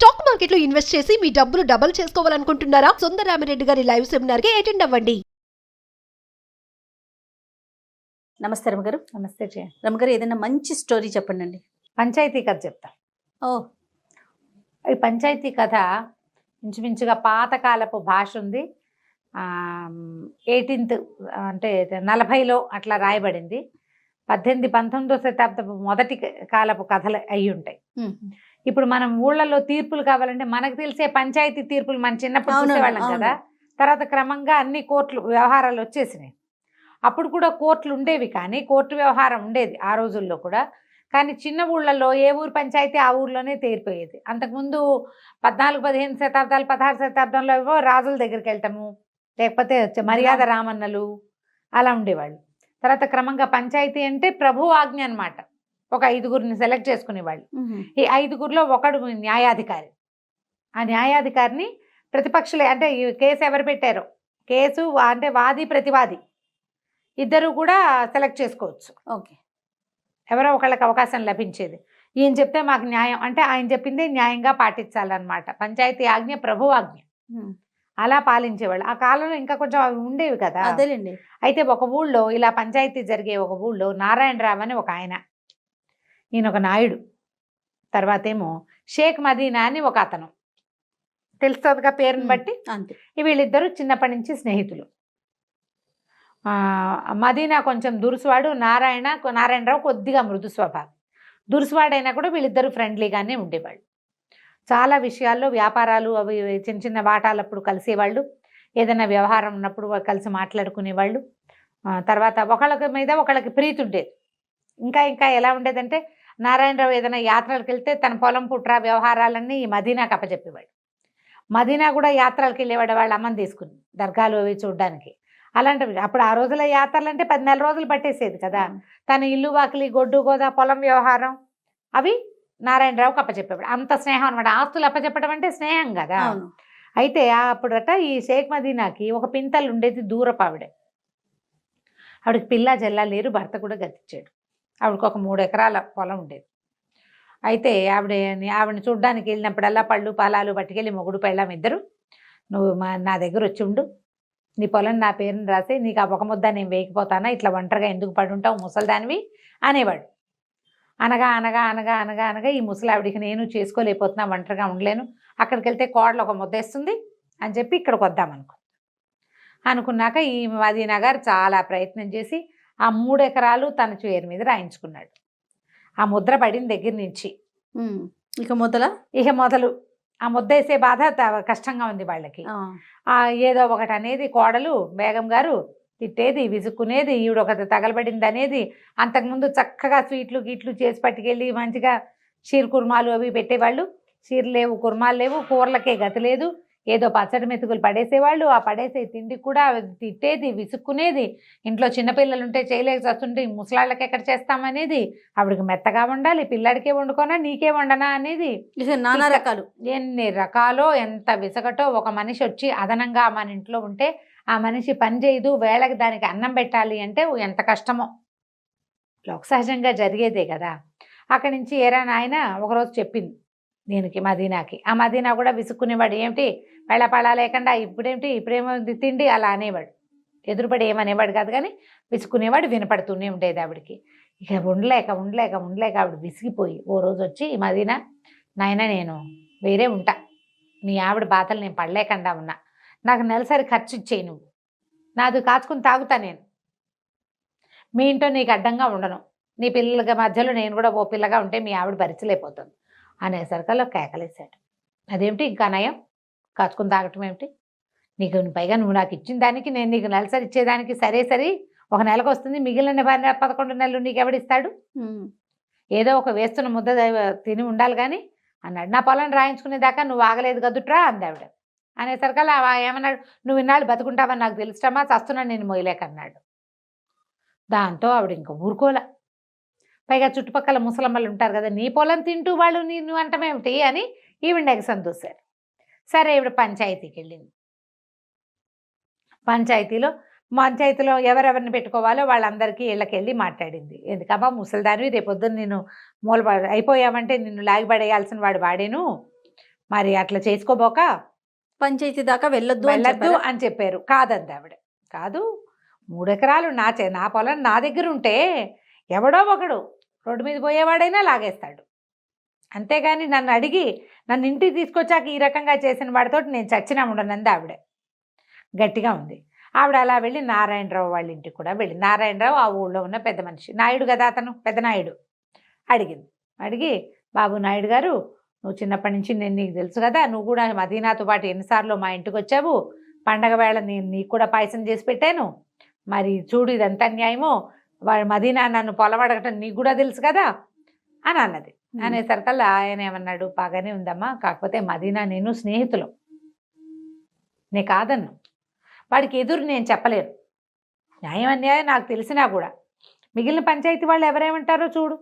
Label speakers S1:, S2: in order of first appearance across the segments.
S1: Stock మార్కెట్లో invest చేసి మీ డబ్బులు డబుల్ చేసుకోవాలనుకుంటున్నారా? సుందరరామిరెడ్డి గారి లైవ్ సెమినార్ కి అటెండ్ అవ్వండి.
S2: నమస్తే రమగారు.
S3: నమస్తే జయ.
S2: రమగారు, ఏదైనా మంచి స్టోరీ చెప్పండి.
S3: పంచాయతీ కథ చెప్తా.
S2: ఓ,
S3: ఈ పంచాయతీ కథ ఇంచుమించుగా పాతకాలపు భాష ఉంది. 18th అంటే 40లో అట్లా రాయబడింది. 19వ శతాబ్దపు మొదటి కాలపు కథలు అయి ఉంటాయి. ఇప్పుడు మనం ఊళ్ళలో తీర్పులు కావాలంటే మనకు తెలిసే పంచాయతీ తీర్పులు మన చిన్నప్పుడు చూసేవాళ్ళం కదా. తర్వాత క్రమంగా అన్ని కోర్టులు వ్యవహారాలు వచ్చేసినాయి. అప్పుడు కూడా కోర్టులు ఉండేవి, కానీ కోర్టు వ్యవహారం ఉండేది ఆ రోజుల్లో కూడా. కానీ చిన్న ఊళ్ళల్లో ఏ ఊరు పంచాయతీ ఆ ఊర్లోనే తీరిపోయేది. అంతకుముందు 14-15 శతాబ్దాలు 16 శతాబ్దంలో ఏవో రాజుల దగ్గరికి వెళ్తాము, లేకపోతే మర్యాద రామన్నలు అలా ఉండేవాళ్ళు. తర్వాత క్రమంగా పంచాయతీ అంటే ప్రభు ఆజ్ఞ అనమాట. ఒక 5గురిని సెలెక్ట్ చేసుకునేవాళ్ళు. ఈ 5గురిలో ఒకడు న్యాయాధికారి. ఆ న్యాయాధికారిని ప్రతిపక్షులే, అంటే ఈ కేసు ఎవరు పెట్టారో, కేసు అంటే వాది ప్రతివాది ఇద్దరు కూడా సెలెక్ట్ చేసుకోవచ్చు.
S2: ఓకే,
S3: ఎవరో ఒకళ్ళకి అవకాశం లభించేది. ఈయన చెప్తే మాకు న్యాయం అంటే ఆయన చెప్పిందే న్యాయంగా పాటించాలన్నమాట. పంచాయతీ ఆజ్ఞ ప్రభు ఆజ్ఞ, అలా పాలించేవాళ్ళు. ఆ కాలంలో ఇంకా కొంచెం అవి ఉండేవి కదా.
S2: అదేలేండి.
S3: అయితే ఒక ఊళ్ళో ఇలా పంచాయతీ జరిగే ఒక ఊళ్ళో నారాయణరావు అని ఒక ఆయన, ఈయన ఒక నాయుడు. తర్వాత ఏమో షేక్ మదీనా అని ఒక అతను, తెలుస్తుందిగా పేరుని బట్టి.
S2: అంతే.
S3: వీళ్ళిద్దరూ చిన్నప్పటి నుంచి స్నేహితులు. మదీనా కొంచెం దురుసువాడు, నారాయణరావు కొద్దిగా మృదు స్వభావం. దురుసువాడైనా కూడా వీళ్ళిద్దరూ ఫ్రెండ్లీగానే ఉండేవాళ్ళు. చాలా విషయాల్లో వ్యాపారాలు అవి చిన్న చిన్న వాటాలప్పుడు కలిసేవాళ్ళు, ఏదైనా వ్యవహారం ఉన్నప్పుడు కలిసి మాట్లాడుకునేవాళ్ళు. తర్వాత ఒకళ్ళకి మీద ఒకళ్ళకి ప్రీతి ఉండేది. ఇంకా ఎలా ఉండేదంటే, నారాయణరావు ఏదైనా యాత్రలకు వెళ్తే తన పొలం పుట్ర వ్యవహారాలన్నీ ఈ మదీనాకు అప్పచెప్పేవాడు. మదీనా కూడా యాత్రలకు వెళ్ళేవాడు వాళ్ళ అమ్మని తీసుకుని, దర్గాలు అవి చూడడానికి. అలాంటివి అప్పుడు ఆ రోజుల యాత్రలు అంటే 10 నెలల రోజులు పట్టేసేది కదా. తన ఇల్లు వాకిలి గొడ్డు గోదా పొలం వ్యవహారం అవి నారాయణరావుకి అప్పచెప్పేవాడు. అంత స్నేహం అనమాట. ఆస్తులు అప్పచెప్పడం అంటే స్నేహం కదా. అయితే అప్పుడట ఈ షేక్ మదీనాకి ఒక పింతలు ఉండేది, దూరపు ఆవిడే. ఆవిడకి పిల్ల జల్లా లేరు, భర్త కూడా గతిచ్చాడు. ఆవిడకి ఒక 3 ఎకరాల పొలం ఉండేది. అయితే ఆవిడని చూడ్డానికి వెళ్ళినప్పుడల్లా పళ్ళు పాలాలు పట్టుకెళ్ళి మొగుడు పెళ్ళాం ఇద్దరు, నువ్వు నా దగ్గర వచ్చి ఉండు, నీ పొలం నా పేరుని రాసి నీకు ఆ ఒక ముద్ద నేను వేయకపోతానా, ఇట్లా ఒంటరిగా ఎందుకు పడుంటావు ముసలిదానివి అనేవాడు. అనగా ఈ ముసలావిడికి నేను చేసుకోలేకపోతున్నా, ఒంటరిగా ఉండలేను, అక్కడికి వెళ్తే కోడలు ఒక ముద్ద వేస్తుంది అని చెప్పి ఇక్కడికి అనుకున్నాక ఈ మదీనా గారు చాలా ప్రయత్నం చేసి ఆ 3 ఎకరాలు తన పేరు మీద రాయించుకున్నాడు. ఆ ముద్ర పడిన దగ్గర నుంచి ఇక మొదలు ఆ ముద్ద వేసే బాధ కష్టంగా ఉంది వాళ్ళకి. ఏదో ఒకటి అనేది కోడలు బేగం గారు తిట్టేది, విసుక్కునేది, ఈవిడ ఒకటి తగలబడింది అనేది. అంతకుముందు చక్కగా స్వీట్లు గీట్లు చేసి పట్టుకెళ్ళి మంచిగా షీర్ కుర్మాలు అవి పెట్టేవాళ్ళు. షీర్ లేవు, కుర్మాలు లేవు, కూరలకే గతి లేదు, ఏదో పచ్చడి మెతుకులు పడేసేవాళ్ళు. ఆ పడేసే తిండి కూడా తిట్టేది, విసుక్కునేది. ఇంట్లో చిన్నపిల్లలు ఉంటే చేయలేక వస్తుంటే ముసలాళ్ళకి ఎక్కడ చేస్తామనేది. ఆవిడకి మెత్తగా వండాలి, పిల్లాడికే వండుకోనా నీకే వండనా అనేది.
S2: నానా రకాలు,
S3: ఎన్ని రకాలో, ఎంత విసగటో. ఒక మనిషి వచ్చి అదనంగా మన ఇంట్లో ఉంటే ఆ మనిషి పని చేయదు, వేళకి దానికి అన్నం పెట్టాలి అంటే ఎంత కష్టమో. లోక సహజంగా జరిగేదే కదా. అక్కడి నుంచి ఏరా నాయన ఒకరోజు చెప్పింది దీనికి, మదీనాకి. ఆ మదీనా కూడా విసుక్కునేవాడు, ఏమిటి వెళ్ళపడా లేకుండా ఇప్పుడేమో తిండి అలా అనేవాడు. ఎదురుపడి ఏమనేవాడు కాదు, కానీ విసుక్కునేవాడు, వినపడుతూనే ఉండేది ఆవిడికి. ఇక ఉండలేక ఆవిడ విసిగిపోయి ఓ రోజు వచ్చి, మదీనా నాయన నేను వేరే ఉంటా, మీ ఆవిడ బాధలు నేను పడలేకుండా ఉన్నా, నాకు నెలసరి ఖర్చు ఇచ్చేయి, నువ్వు నాది కాచుకుని తాగుతా, నేను మీ ఇంట్లో నీకు అడ్డంగా ఉండను, నీ పిల్లల మధ్యలో నేను కూడా ఓ పిల్లగా ఉంటే మీ ఆవిడ భరించలేకపోతుంది అనేసరికల్లో కేకలేశాడు. అదేమిటి ఇంకా నయం, కాచుకుని తాగటం ఏమిటి, నీకు పైగా నువ్వు నాకు ఇచ్చిన దానికి నేను నీకు నెలసరి ఇచ్చేదానికి సరే ఒక నెలకు వస్తుంది, మిగిలిన 11 నెలలు నీకు ఎవడిస్తాడు, ఏదో ఒక వేస్తున్న ముద్ద తిని ఉండాలి కానీ అన్నాడు. నా పొలం రాయించుకునేదాకా నువ్వు ఆగలేదు కదుట్రా అంది ఆవిడ. అనేసరికల్లా ఏమన్నాడు, నువ్వు ఇన్నాళ్ళు బతుకుంటావని నాకు తెలుస్తామా, చస్తున్నాను నేను మొయ్యలేకన్నాడు. దాంతో ఆవిడ ఇంకా ఊరుకోలే. పైగా చుట్టుపక్కల ముసలమ్మలు ఉంటారు కదా, నీ పొలం తింటూ వాళ్ళు నిన్ను అంటమేమిటి అని ఈవిడ ఎగసం చూశారు. సరే ఈవిడ పంచాయతీకి వెళ్ళింది. పంచాయతీలో ఎవరెవరిని పెట్టుకోవాలో వాళ్ళందరికీ ఇళ్ళకెళ్ళి మాట్లాడింది. ఎందుకమ్మా ముసలిదానివి, రేపొద్దున నేను అయిపోయామంటే నిన్ను లాగిపడేయాల్సిన వాడేను, మరి అట్లా చేసుకోబోక
S2: పంచాయతీ దాకా వెళ్ళొద్దు అని
S3: వెళ్ళొద్దు
S2: చెప్పారా?
S3: అని చెప్పారు. కాదంది ఆవిడ. కాదు, 3 ఎకరాలు నా పొలం నా దగ్గర ఉంటే ఎవడో ఒకడు రోడ్డు మీద పోయేవాడైనా లాగేస్తాడు. అంతేగాని నన్ను అడిగి నన్ను ఇంటికి తీసుకొచ్చాక ఈ రకంగా చేసిన వాడితో నేను చచ్చినా ఉండనంది ఆవిడ. గట్టిగా ఉంది. ఆవిడ అలా వెళ్ళి నారాయణరావు వాళ్ళ ఇంటికి కూడా వెళ్ళి, నారాయణరావు ఆ ఊళ్ళో ఉన్న పెద్ద మనిషి, నాయుడు కదా అతను, పెద్ద నాయుడు. అడిగింది. అడిగి, బాబు నాయుడు గారు, నువ్వు చిన్నప్పటి నుంచి నేను నీకు తెలుసు కదా, నువ్వు కూడా మదీనాతో పాటు ఎన్నిసార్లు మా ఇంటికి వచ్చావు, పండగ వేళ నేను నీకు కూడా పాయసం చేసి పెట్టాను, మరి చూడు ఇదంతా అన్యాయమో, వాడు మదీనా నన్ను పొలం అడగటం నీకు కూడా తెలుసు కదా అని అన్నది. అనేసరికల్లా ఆయన ఏమన్నాడు, బాగానే ఉందమ్మా, కాకపోతే మదీనా నేను స్నేహితులు, నే కాదన్ను, వాడికి ఎదురు నేను చెప్పలేను, న్యాయం అన్యాయం నాకు తెలిసినా కూడా మిగిలిన పంచాయతీ వాళ్ళు ఎవరేమంటారో చూడు,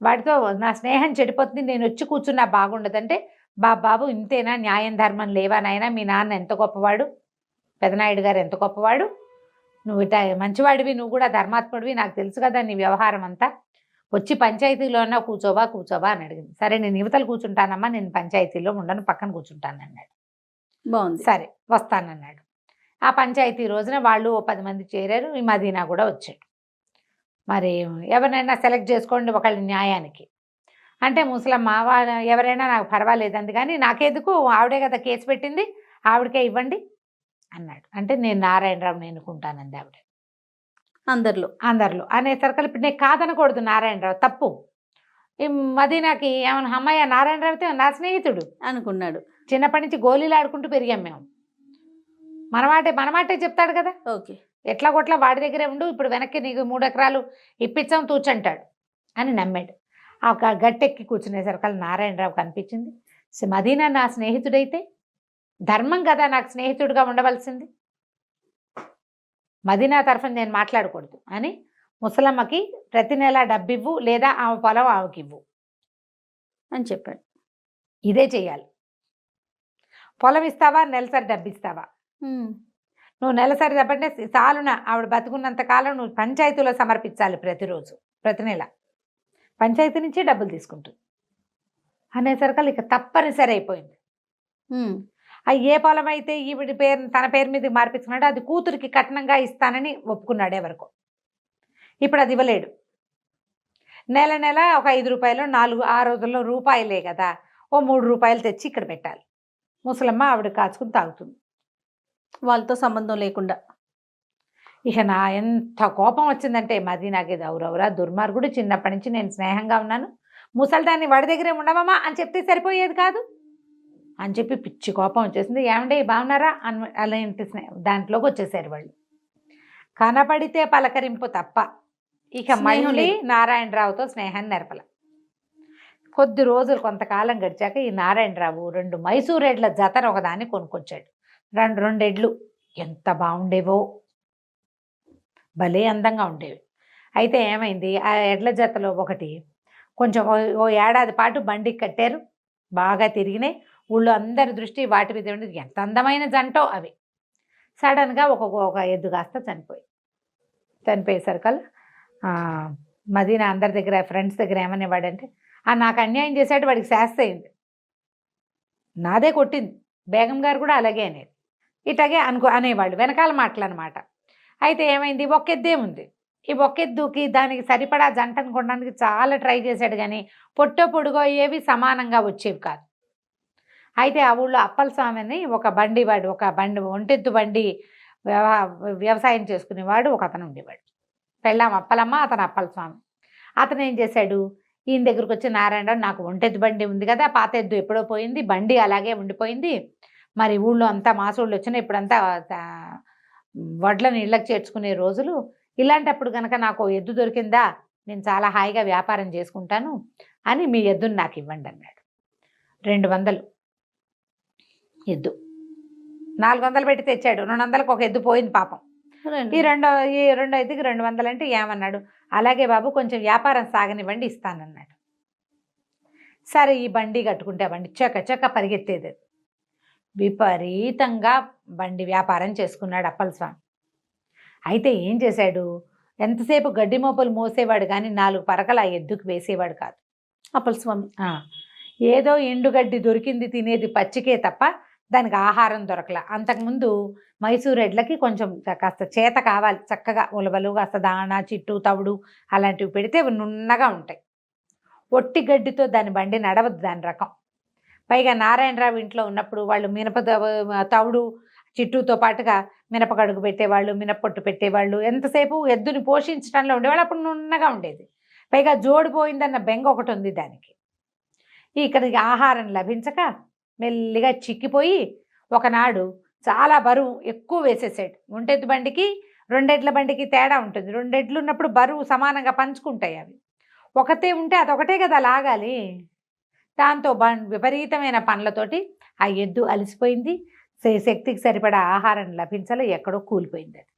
S3: వాడితో నా స్నేహం చెడిపోతుంది, నేను వచ్చి కూర్చున్నా బాగుండదంటే, బాబు ఇంతేనా, న్యాయం ధర్మం లేవా నాయనా, మీ నాన్న ఎంత గొప్పవాడు, పెదనాయుడు గారు ఎంత గొప్పవాడు, నువ్వు ఇట మంచివాడివి, నువ్వు కూడా ధర్మాత్ముడివి, నాకు తెలుసు కదా నీ వ్యవహారం అంతా, వచ్చి పంచాయతీలోనే కూర్చోవా అని అడిగింది. సరే నేను యువతలు కూర్చుంటానమ్మా, నేను పంచాయతీలో ఉండను, పక్కన కూర్చుంటాను అన్నాడు.
S2: బాగుంది.
S3: సరే వస్తానన్నాడు. ఆ పంచాయతీ రోజున వాళ్ళు 10 మంది చేరారు, ఈ మదీనా కూడా వచ్చాడు. మరి ఎవరినైనా సెలెక్ట్ చేసుకోండి ఒకళ్ళ న్యాయానికి అంటే, ముసలమ్మ ఎవరైనా నాకు పర్వాలేదండి, కానీ నాకెందుకు, ఆవిడే కదా కేసు పెట్టింది, ఆవిడకే ఇవ్వండి అన్నాడు. అంటే నేను నారాయణరావుని ఎన్నుకుంటానంది ఆవిడ. అందరిలో అనేసరికి ఇప్పుడు నేను కాదనకూడదు, నారాయణరావు తప్పు. ఈ మదీనాకి ఏమన్నా, అమ్మాయి నారాయణరావుతో నా స్నేహితుడు
S2: అనుకున్నాడు.
S3: చిన్నప్పటి నుంచి గోళీలు ఆడుకుంటూ పెరిగాం మేము, మనమాటే చెప్తాడు కదా,
S2: ఓకే
S3: ఎట్లా కొట్లా వాడి దగ్గరే ఉండు, ఇప్పుడు వెనక్కి నీకు 3 ఎకరాలు ఇప్పించాం తూచంటాడు అని నమ్మాడు. ఆ గట్టెక్కి కూర్చునేసరికి నారాయణరావు కనిపించింది, మదీనా నా స్నేహితుడైతే ధర్మం కదా నాకు స్నేహితుడిగా ఉండవలసింది, మదీనా తరఫున నేను మాట్లాడకూడదు అని ముసలమ్మకి ప్రతి నెల డబ్బివ్వు, లేదా ఆమె పొలం ఆమెకి ఇవ్వు
S2: అని చెప్పాడు.
S3: ఇదే చెయ్యాలి. పొలం ఇస్తావా, నెలసరి డబ్బు ఇస్తావా, నువ్వు నెలసరి డబ్బంటే చాలున ఆవిడ బతుకున్నంత కాలం నువ్వు పంచాయతీలో సమర్పించాలి, ప్రతిరోజు ప్రతి నెల పంచాయతీ నుంచే డబ్బులు తీసుకుంటుంది అనేసరికి ఇక తప్పనిసరి అయిపోయింది. ఏ పొలం అయితే ఈవిడి పేరు తన పేరు మీద మార్పించుకున్నాడు, అది కూతురికి కట్నంగా ఇస్తానని ఒప్పుకున్నాడు ఎవరికో. ఇప్పుడు అది ఇవ్వలేడు. నెల ఒక 5 రూపాయలు, 4 ఆ రోజుల్లో రూపాయలే కదా, ఓ 3 రూపాయలు తెచ్చి ఇక్కడ పెట్టాలి. ముసలమ్మ ఆవిడ కాచుకుని తాగుతుంది,
S2: వాళ్ళతో సంబంధం లేకుండా.
S3: ఇక నా ఎంత కోపం వచ్చిందంటే, మదీనాకి దౌరవురా దుర్మార్గుడు, చిన్నప్పటి నుంచి నేను స్నేహంగా ఉన్నాను, ముసలిదాన్ని వాడి దగ్గరే ఉండవమ్మా అని చెప్తే సరిపోయేది కాదు అని చెప్పి పిచ్చి కోపం వచ్చేసింది. ఏమంటే బాగున్నారా అని అలాంటి దాంట్లోకి వచ్చేసారు వాళ్ళు. కనపడితే పలకరింపు తప్ప ఇక మళ్ళీ నారాయణరావుతో స్నేహాన్ని నెరపల. కొద్ది రోజులు కొంతకాలం గడిచాక ఈ నారాయణరావు 2 మైసూర్ ఎడ్ల జతను ఒకదాన్ని కొనుక్కొచ్చాడు. 2 ఎడ్లు ఎంత బాగుండేవో, భలే అందంగా ఉండేవి. అయితే ఏమైంది, ఆ ఎడ్ల జతలో ఒకటి కొంచెం ఓ ఏడాది పాటు బండికి కట్టారు, బాగా తిరిగినాయి, ఊళ్ళో అందరి దృష్టి వాటి మీద ఉండేది, ఎంత అందమైన జంటో అవి. సడన్గా ఒక ఎద్దు కాస్త చనిపోయేసరికల్లా మదీనా అందరి దగ్గర ఫ్రెండ్స్ దగ్గర ఏమనేవాడంటే, నాకు అన్యాయం చేశాడు, వాడికి శాస్తి అయింది, నాదే కొట్టింది, బేగం గారు కూడా అలాగే అనేది, ఇట్లాగే అనేవాళ్ళు వెనకాల మాటలు అనమాట. అయితే ఏమైంది, ఒక్కెద్దేముంది, ఈ ఒక్కెద్దుకి దానికి సరిపడా జంట అనుకోవడానికి చాలా ట్రై చేశాడు, కానీ పొట్టో ఏవి సమానంగా వచ్చేవి కాదు. అయితే ఆ ఊళ్ళో అప్పలస్వామిని ఒక ఒంటెద్దు బండి వ్యవసాయం చేసుకునేవాడు ఒక అతను ఉండేవాడు. పెళ్ళాం అప్పలమ్మ, అతను అప్పలస్వామి. అతను ఏం చేశాడు, ఈయన దగ్గరకు వచ్చి, నారాయణరావు నాకు ఒంటెద్దు బండి ఉంది కదా, పాత ఎద్దు ఎప్పుడో పోయింది, బండి అలాగే ఉండిపోయింది, మరి ఊళ్ళో అంతా మాసోళ్ళు వచ్చినా ఇప్పుడంతా వడ్లను ఇళ్ళకి చేర్చుకునే రోజులు, ఇలాంటప్పుడు కనుక నాకు ఎద్దు దొరికిందా, నేను చాలా హాయిగా వ్యాపారం చేసుకుంటాను అని మీ ఎద్దుని నాకు ఇవ్వండి అన్నాడు. 200 ఎద్దు, 400 పెట్టి తెచ్చాడు, 200కి ఒక ఎద్దు పోయింది పాపం. ఈ రెండో ఎద్దుకి 200 అంటే ఏమన్నాడు, అలాగే బాబు కొంచెం వ్యాపారం సాగనివ్వండి ఇస్తానన్నాడు. సరే ఈ బండి కట్టుకుంటే బండి చక్క పరిగెత్తేది, విపరీతంగా బండి వ్యాపారం చేసుకున్నాడు అప్పలస్వామి. అయితే ఏం చేశాడు, ఎంతసేపు గడ్డి మోపులు మోసేవాడు కానీ 4 పరకలు ఆ ఎద్దుకు వేసేవాడు కాదు అప్పలస్వామి. ఏదో ఎండుగడ్డి దొరికింది తినేది పచ్చికే తప్ప దానికి ఆహారం దొరకల. అంతకుముందు మైసూర్ ఎడ్లకి కొంచెం కాస్త చేత కావాలి, చక్కగా ఉలవలు, కాస్త దాణా, చిట్టు, తవుడు అలాంటివి పెడితే అవి నున్నగా ఉంటాయి. ఒట్టి గడ్డితో దాని బండి నడవద్దు దాని రకం. పైగా నారాయణరావు ఇంట్లో ఉన్నప్పుడు వాళ్ళు తవుడు చిట్టుతో పాటుగా మినపగడుగు పెట్టేవాళ్ళు, మినప్పొట్టు పెట్టేవాళ్ళు. ఎంతసేపు ఎద్దుని పోషించడంలో ఉండేవాళ్ళు. అప్పుడు నున్నగా ఉండేది. పైగా జోడిపోయిందన్న బెంగ ఒకటి ఉంది దానికి. ఇక్కడికి ఆహారం లభించక మెల్లిగా చిక్కిపోయి ఒకనాడు చాలా బరువు ఎక్కువ వేసేసాడు. ఒంటెద్దు బండికి రెండెడ్ల బండికి తేడా ఉంటుంది. రెండెడ్లు ఉన్నప్పుడు బరువు సమానంగా పంచుకుంటాయి. అవి ఒకటే ఉంటే అదొకటే కదా లాగాలి. దాంతో విపరీతమైన పనులతోటి ఆ ఎద్దు అలసిపోయింది. శక్తికి సరిపడా ఆహారం లభించాలి, ఎక్కడో కూలిపోయింది. అది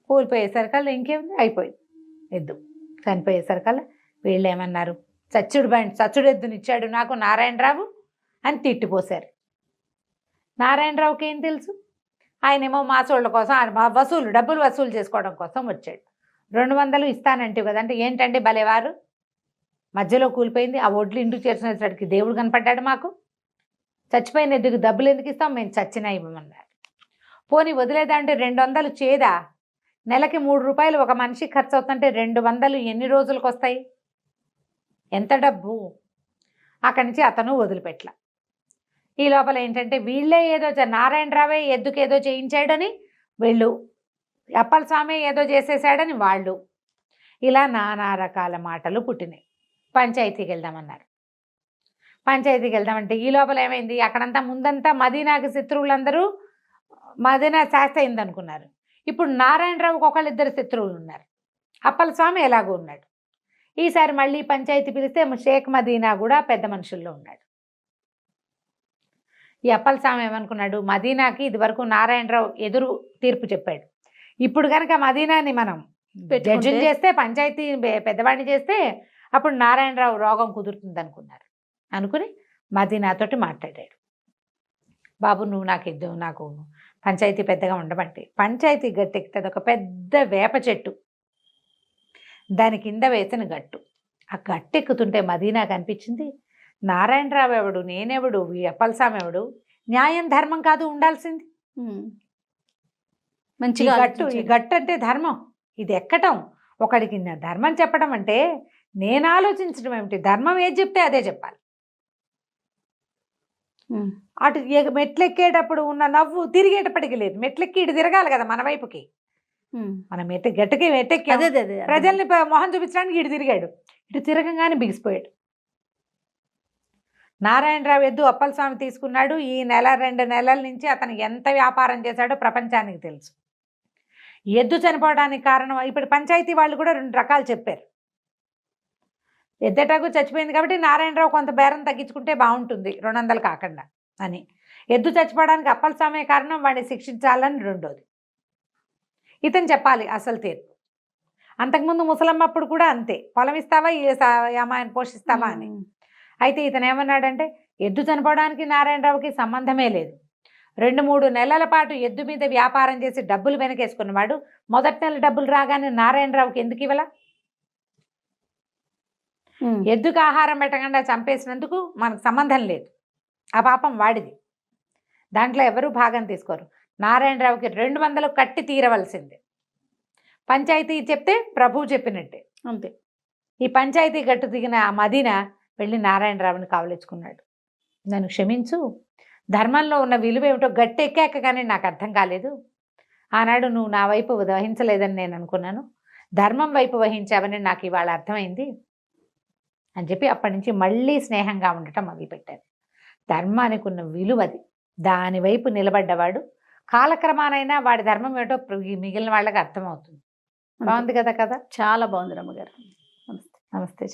S3: కూలిపోయేసరికల్లా ఇంకేముంది, అయిపోయింది. ఎద్దు చనిపోయేసరికల్లా వీళ్ళు ఏమన్నారు, చచ్చుడు ఎద్దునిచ్చాడు నాకు నారాయణరావు అని తిట్టిపోశారు. నారాయణరావుకి ఏం తెలుసు? ఆయనేమో మాసోళ్ళ కోసం డబ్బులు వసూలు చేసుకోవడం కోసం వచ్చాడు. 200 ఇస్తానంటే కదా అంటే, ఏంటంటే భలేవారు, మధ్యలో కూలిపోయింది, ఆ ఒడ్లు ఇంటికి చేర్చినప్పటికి దేవుడు కనపడ్డాడు మాకు, చచ్చిపోయిన ఎద్దుకు డబ్బులు ఎందుకు ఇస్తాం, మేము చచ్చినా ఇవ్వమన్నారు. పోనీ వదిలేదంటే 200 చేదా, నెలకి 3 రూపాయలు ఒక మనిషికి ఖర్చు అవుతుంటే 200 ఎన్ని రోజులకు వస్తాయి, ఎంత డబ్బు. అక్కడి నుంచి అతను వదిలిపెట్ల. ఈ లోపల ఏంటంటే వీళ్ళే ఏదో నారాయణరావే ఎద్దుకు ఏదో చేయించాడని వీళ్ళు, అప్పల స్వామి ఏదో చేసేసాడని వాళ్ళు, ఇలా నానా రకాల మాటలు పుట్టినాయి. పంచాయతీకి వెళ్దామన్నారు. పంచాయతీకి వెళ్దామంటే ఈ లోపల ఏమైంది, అక్కడంతా ముందంతా మదీనాకి శత్రువులందరూ మదీనా శాస్తి అయింది అనుకున్నారు. ఇప్పుడు నారాయణరావుకి ఒకళ్ళిద్దరు శత్రువులు ఉన్నారు. అప్పల స్వామి ఎలాగో ఉన్నాడు. ఈసారి మళ్ళీ పంచాయతీ పిలిస్తే షేక్ మదీనా కూడా పెద్ద మనుషుల్లో ఉన్నాడు. ఈ అప్పల స్వామి ఏమనుకున్నాడు, మదీనాకి ఇదివరకు నారాయణరావు ఎదురు తీర్పు చెప్పాడు. ఇప్పుడు కనుక మదీనాని మనం జడ్జిని చేస్తే, పంచాయతీ పెద్దవాడిని చేస్తే అప్పుడు నారాయణరావు రోగం కుదురుతుంది అనుకున్నారు. అనుకుని మదీనాతోటి మాట్లాడాడు. బాబు నువ్వు నాకు పంచాయతీ పెద్దగా ఉండమంటే, పంచాయతీ గట్టెక్కితే అదొక పెద్ద వేప చెట్టు, దాని కింద వేసిన గట్టు. ఆ గట్టెక్కుతుంటే మదీనాకు అనిపించింది, నారాయణరావు ఎవడు, నేనెవడు, అప్పలస్వామి ఎవడు, న్యాయం ధర్మం కాదు ఉండాల్సింది. మంచిగా ఈ గట్టు అంటే ధర్మం, ఇది ఎక్కటం, ఒకడికి ధర్మం చెప్పడం అంటే నేను ఆలోచించడం ఏమిటి, ధర్మం ఏది చెప్తే అదే చెప్పాలి. అటు మెట్లెక్కేటప్పుడు ఉన్న నవ్వు తిరిగేటప్పటికి లేదు, మెట్లెక్కి ఇటు తిరగాలి కదా మన వైపుకి. మనం మెట్టెక్కి ప్రజల్ని మొహం చూపించడానికి ఇటు తిరిగాడు, ఇటు తిరగంగానే బిగిసిపోయాడు. నారాయణరావు ఎద్దు అప్పలస్వామి తీసుకున్నాడు. ఈ 1-2 నెలల నుంచి అతను ఎంత వ్యాపారం చేశాడో ప్రపంచానికి తెలుసు. ఎద్దు చనిపోవడానికి కారణం ఇప్పుడు పంచాయతీ వాళ్ళు కూడా 2 రకాలు చెప్పారు. ఎద్దటాకు చచ్చిపోయింది కాబట్టి నారాయణరావు కొంత బేరం తగ్గించుకుంటే బాగుంటుంది 200 కాకుండా అని. ఎద్దు చచ్చిపోవడానికి అప్పలస్వామి కారణం, వాడిని శిక్షించాలని రెండోది. ఇతను చెప్పాలి అసలు తీర్పు. అంతకుముందు ముసలమ్మ అప్పుడు కూడా అంతే, పొలం ఇస్తావా ఈ అమ్మాయిని పోషిస్తావా అని. అయితే ఇతను ఏమన్నాడంటే, ఎద్దు చనిపోవడానికి నారాయణరావుకి సంబంధమే లేదు. 2-3 నెలల పాటు ఎద్దు మీద వ్యాపారం చేసి డబ్బులు వెనకేసుకున్నవాడు మొదటి నెల డబ్బులు రాగానే నారాయణరావుకి ఎందుకు ఇవ్వాల? ఎద్దుకు ఆహారం పెట్టకుండా చంపేసినందుకు మనకు సంబంధం లేదు, ఆ పాపం వాడిది, దాంట్లో ఎవరూ భాగం తీసుకోరు. నారాయణరావుకి 200 కట్టి తీరవలసిందే. పంచాయతీ చెప్తే ప్రభువు చెప్పినట్టే అంతే. ఈ పంచాయతీ గట్టు దిగిన ఆ మదీనా వెళ్ళి నారాయణరావుని కావలించుకున్నాడు. నన్ను క్షమించు, ధర్మంలో ఉన్న విలువ ఏమిటో గట్టి ఎక్కాక కానీ నాకు అర్థం కాలేదు. ఆనాడు నువ్వు నా వైపు వహించలేదని నేను అనుకున్నాను, ధర్మం వైపు వహించావని నాకు ఇవాళ అర్థమైంది అని చెప్పి అప్పటి నుంచి మళ్ళీ స్నేహంగా ఉండటం మొదలుపెట్టారు. ధర్మానికి ఉన్న విలువది, దాని వైపు నిలబడ్డవాడు కాలక్రమానైనా వాడి ధర్మం ఏమిటో మిగిలిన వాళ్ళకి అర్థమవుతుంది. బాగుంది కదా, చాలా బాగుంది రమ్మగారు. నమస్తే. నమస్తే.